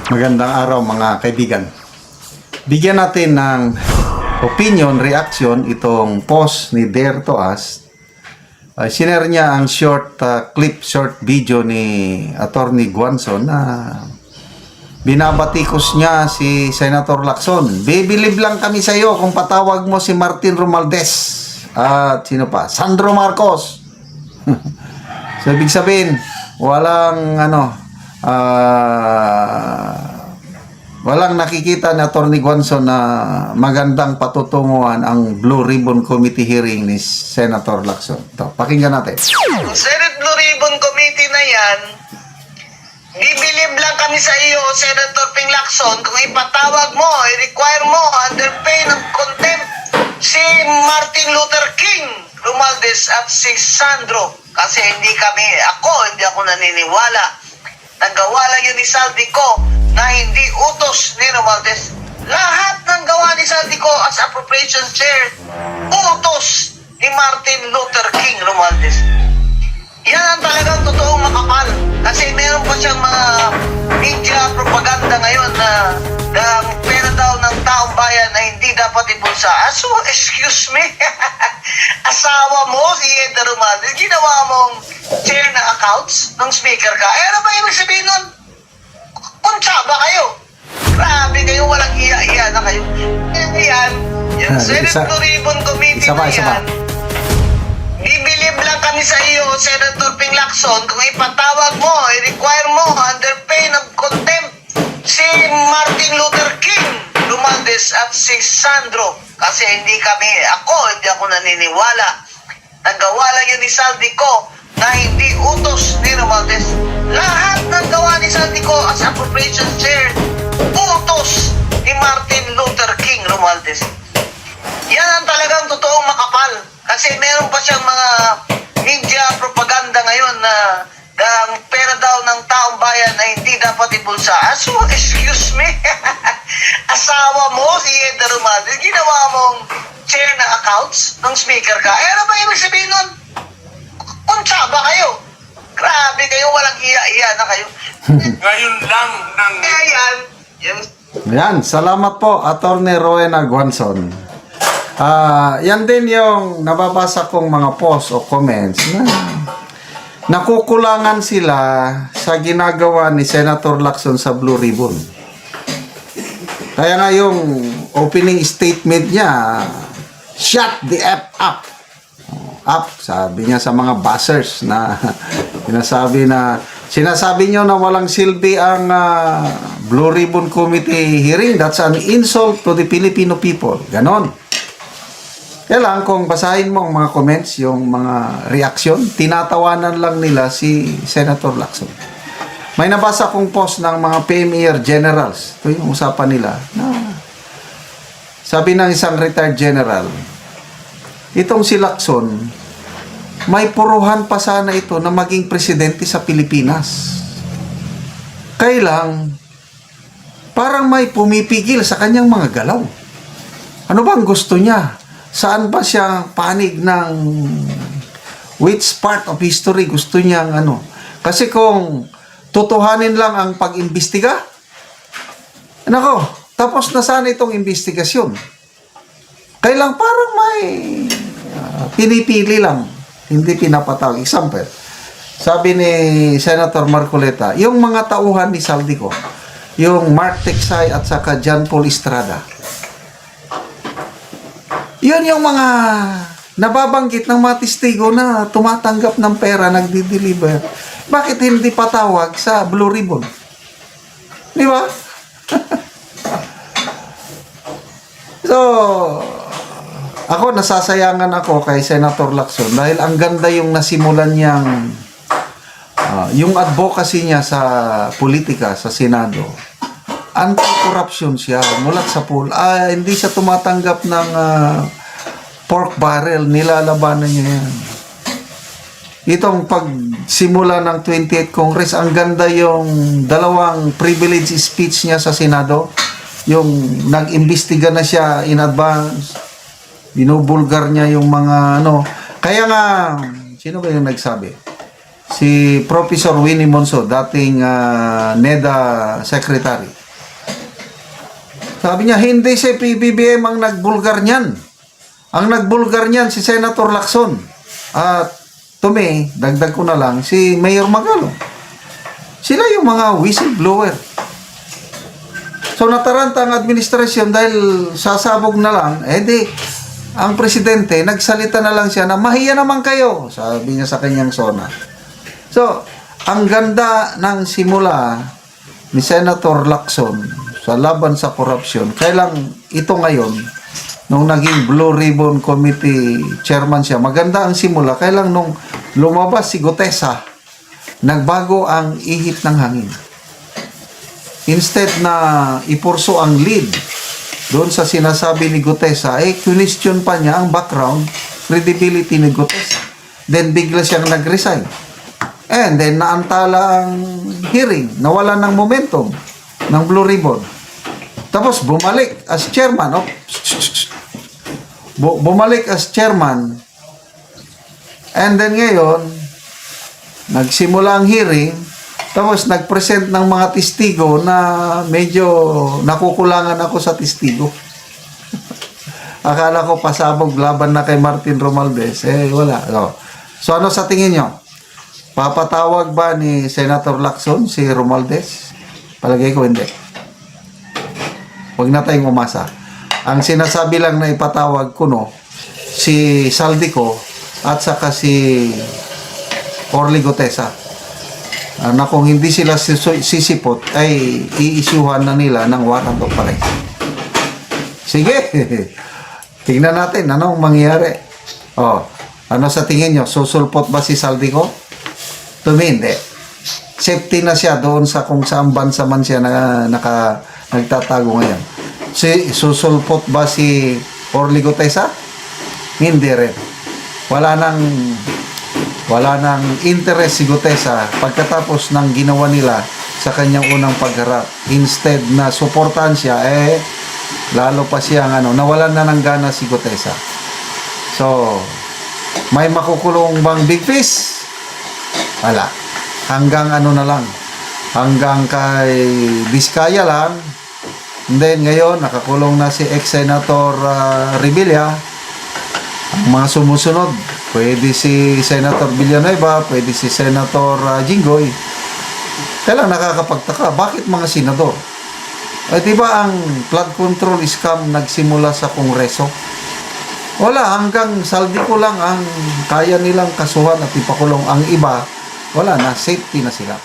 Magandang araw mga kaibigan. Bigyan natin ng opinion, reaction itong post ni Dare to Us. Sinare niya ang short video ni Attorney Guanzon na binabatikos niya si Senator Lacson. Bibilib lang kami sa iyo kung patawag mo si Martin Romualdez at sino pa? Sandro Marcos. So, ibig sabihin, walang nakikita ni Attorney Guanzon na magandang patutunguhan ang Blue Ribbon Committee hearing ni Senator Lacson. Ito, pakinggan natin. Senate Blue Ribbon Committee na yan, bibilib lang kami sa iyo, Senator Ping Lacson, kung ipatawag mo, i-require mo under pain of contempt si Martin Luther King Romualdez at si Sandro. Kasi hindi ako naniniwala. Nagawa lang yun ni Saldico na hindi utos ni Romualdez. Lahat ng gawa ni Saldico as appropriations chair, utos ni Martin Luther King Romualdez. Yan ang talagang totoong makapal. Kasi meron pa siyang mga media propaganda ngayon na ang pera daw ng taong bayan na hindi dapat ibulsa. So, excuse me, asawa mo si Eda Romualdez, ginawa mong chair na accounts ng speaker ka. Ano ba ibig sabihin nun? Kuntsa ba kayo? Grabe kayo, walang iya-iya na kayo. Yan, Senate Blue Ribbon Committee na yan. Bibilib lang kami sa iyo, Senator Ping Lacson, kung ipatawag mo, i-require mo under pain of contempt si Martin Luther King Romualdez at si Sandro. Kasi hindi ako naniniwala. Nagawa lang yun ni Saldico na hindi utos ni Romualdez. Lahat ng gawa ni Saldico as appropriations chair, utos ni Martin Luther King Romualdez. Yan ang talagang totoong makapal. Kasi meron pa siyang mga media propaganda ngayon na ang pera daw ng taong bayan na hindi dapat ibulsa. So, excuse me, asawa mo si Eda Romualdez, ginawa mong chair na accounts ng speaker ka. Ano ba ibig sabihin nun? Kuntsa ba kayo? Grabe kayo, walang iya-iya na kayo. Ngayon lang ng... Yan, salamat po, Attorney Rowena Guanzon. Yan din yung nababasa kong mga posts o comments na nakukulangan sila sa ginagawa ni Senator Lacson sa Blue Ribbon. Kaya nga yung opening statement niya, shut the F up. Up, sabi niya sa mga buzzers na sinasabi niyo na walang silbi ang Blue Ribbon Committee hearing. That's an insult to the Filipino people. Ganon. Kaya lang, kung basahin mo ang mga comments, yung mga reaksyon, tinatawanan lang nila si Senator Lacson. May nabasa kong post ng mga PMER generals. Ito yung usapan nila. Sabi ng isang retired general, itong si Lacson, may puruhan pa sana ito na maging presidente sa Pilipinas. Kaya lang, parang may pumipigil sa kanyang mga galaw. Ano bang gusto niya? Saan ba siya panig ng which part of history gusto niyang Kasi kung tutuhanin lang ang pag-imbestiga, tapos na sana itong investigasyon. Kailang parang may pinipili lang, hindi pinapatawag. Example, sabi ni Senator Marcoleta, yung mga tauhan ni Saldico, yung Mark Teixay at saka John Paul Estrada, yun yung mga nababanggit ng mga testigo na tumatanggap ng pera, nagdi-deliver. Bakit hindi patawag sa Blue Ribbon? Di ba? So, nasasayangan ako kay Senator Lacson dahil ang ganda yung nasimulan niyang yung advocacy niya sa politika, sa Senado. Anti-corruption siya, mulat sa pool. Hindi siya tumatanggap ng pork barrel, nilalabanan niya yan. Itong pagsimula ng 28th Congress, ang ganda yung dalawang privilege speech niya sa Senado. Yung nag-imbestiga na siya in advance, binubulgar niya yung mga Kaya nga, sino ba yung nagsabi? si Professor Winnie Monso, dating NEDA Secretary. Sabi niya, hindi si PBBM ang nagbulgar niyan. Ang nagbulgar niyan si Senator Lacson. At to me, dagdag ko na lang, si Mayor Magalong. Sila yung mga whistleblower. So nataranta ang administrasyon dahil sasabog na lang, ang presidente, nagsalita na lang siya na mahiya naman kayo, sabi niya sa kanyang sona. So, ang ganda ng simula ni Senator Lacson sa laban sa korupsyon, kailang ito ngayon, nung naging Blue Ribbon Committee chairman siya, maganda ang simula, kailang nung lumabas si Gutesa, nagbago ang ihip ng hangin. Instead na ipurso ang lead doon sa sinasabi ni Gutesa, question pa niya ang background, credibility ni Gutesa. Then bigla siyang nag-resign. And then naantala ang hearing, nawala ng momentum ng Blue Ribbon. Tapos bumalik as chairman. Bumalik as chairman. And then ngayon, nagsimula ang hearing, tapos nag-present ng mga testigo na medyo nakukulangan ako sa testigo. Akala ko pasabog laban na kay Martin Romualdez. Wala. So ano sa tingin nyo? Papatawag ba ni Senator Lacson si Romualdez? Palagay ko hindi. Huwag na tayong umasa. Ang sinasabi lang na ipatawag ko, si Saldico at saka si Orly Gutesa. Na kung hindi sila sisipot, ay i-issuehan na nila ng warrant of arrest. Sige, tingnan natin anong mangyayari. Ano sa tingin nyo? Susulpot ba si Saldico? To me, hindi. Safety na siya doon sa kung saan bansa man siya nagtatago ngayon. Susulpot ba si Orly Gutesa? Hindi rin. Wala nang interest si Gutesa pagkatapos ng ginawa nila sa kanyang unang pagharap. Instead na suportahan siya, lalo pa siyang nawalan na ng gana si Gutesa. So, may makukulong bang big fish? Wala. Hanggang na lang. Hanggang kay Vizcaya lang. And then ngayon, nakakulong na si ex-senator Revilla. Ang mga sumusunod, pwede si Senator Villanueva, pwede si Senator Jinggoy. Kailang nakakapagtaka, bakit mga senador? Diba ang flood control scam nagsimula sa Kongreso? Wala, hanggang Saldico lang ang kaya nilang kasuhan at ipakulong. Ang iba, wala na, safety na sila.